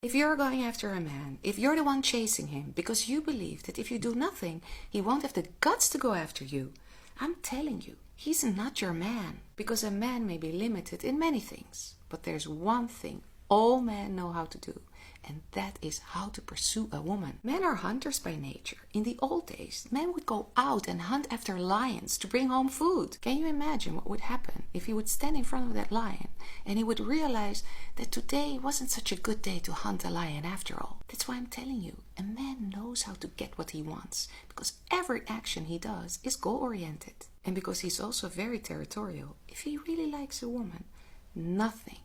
If you're going after a man, if you're the one chasing him because you believe that if you do nothing, he won't have the guts to go after you, I'm telling you, he's not your man. Because a man may be limited in many things, but there's one thing all men know how to do, and that is how to pursue a woman. Men are hunters by nature. In the old days, men would go out and hunt after lions to bring home food. Can you imagine what would happen if he would stand in front of that lion and he would realize that today wasn't such a good day to hunt a lion after all? That's why I'm telling you, a man knows how to get what he wants, because every action he does is goal-oriented. And because he's also very territorial, if he really likes a woman, nothing,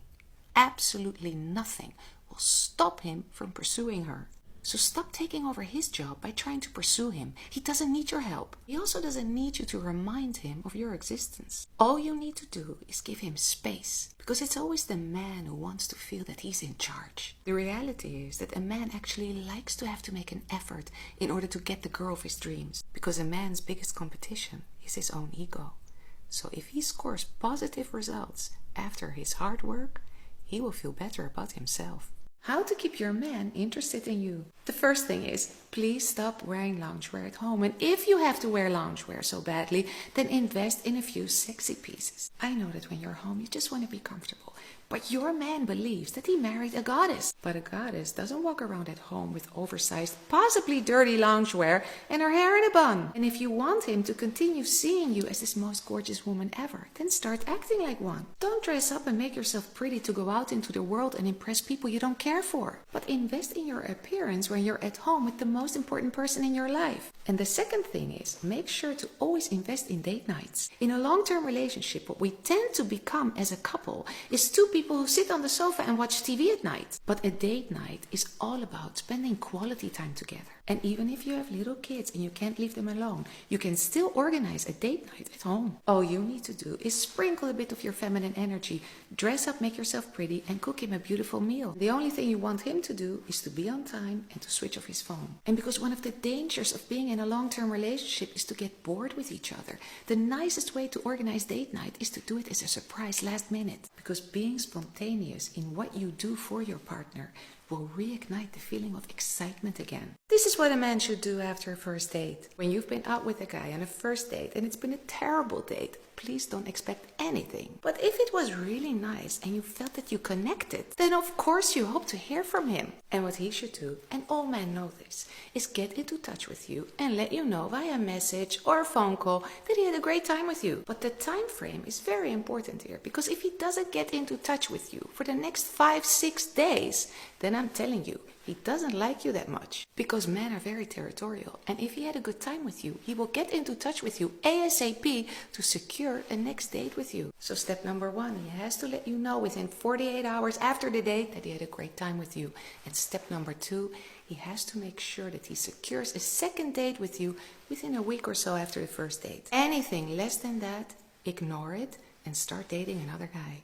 absolutely nothing, will stop him from pursuing her. So stop taking over his job by trying to pursue him. He doesn't need your help. He also doesn't need you to remind him of your existence. All you need to do is give him space, because it's always the man who wants to feel that he's in charge. The reality is that a man actually likes to have to make an effort in order to get the girl of his dreams, because a man's biggest competition is his own ego. So if he scores positive results after his hard work, he will feel better about himself. How to keep your man interested in you? The first thing is, please stop wearing loungewear at home. And if you have to wear loungewear so badly, then invest in a few sexy pieces. I know that when you're home, you just want to be comfortable. But your man believes that he married a goddess. But a goddess doesn't walk around at home with oversized, possibly dirty loungewear and her hair in a bun. And if you want him to continue seeing you as this most gorgeous woman ever, then start acting like one. Don't dress up and make yourself pretty to go out into the world and impress people you don't care for. But invest in your appearance when you're at home with the most important person in your life. And the second thing is, make sure to always invest in date nights. In a long-term relationship, what we tend to become as a couple is two people who sit on the sofa and watch TV at night. But a date night is all about spending quality time together. And even if you have little kids and you can't leave them alone, you can still organize a date night at home. All you need to do is sprinkle a bit of your feminine energy, dress up, make yourself pretty, and cook him a beautiful meal. The only thing you want him to do is to be on time and to switch off his phone. And because one of the dangers of being in a long-term relationship is to get bored with each other, the nicest way to organize date night is to do it as a surprise last minute. Because being spontaneous in what you do for your partner will reignite the feeling of excitement again. This is what a man should do after a first date. When you've been out with a guy on a first date and it's been a terrible date, please don't expect anything. But if it was really nice and you felt that you connected, then of course you hope to hear from him. And what he should do, and all men know this, is get into touch with you and let you know via message or a phone call that he had a great time with you. But the time frame is very important here, because if he doesn't get into touch with you for the next 5-6 days, then I'm telling you, he doesn't like you that much. Because men are very territorial, and if he had a good time with you, he will get into touch with you ASAP to secure a next date with you. So step number 1, he has to let you know within 48 hours after the date that he had a great time with you. And step number 2, he has to make sure that he secures a second date with you within a week or so after the first date. Anything less than that, ignore it and start dating another guy.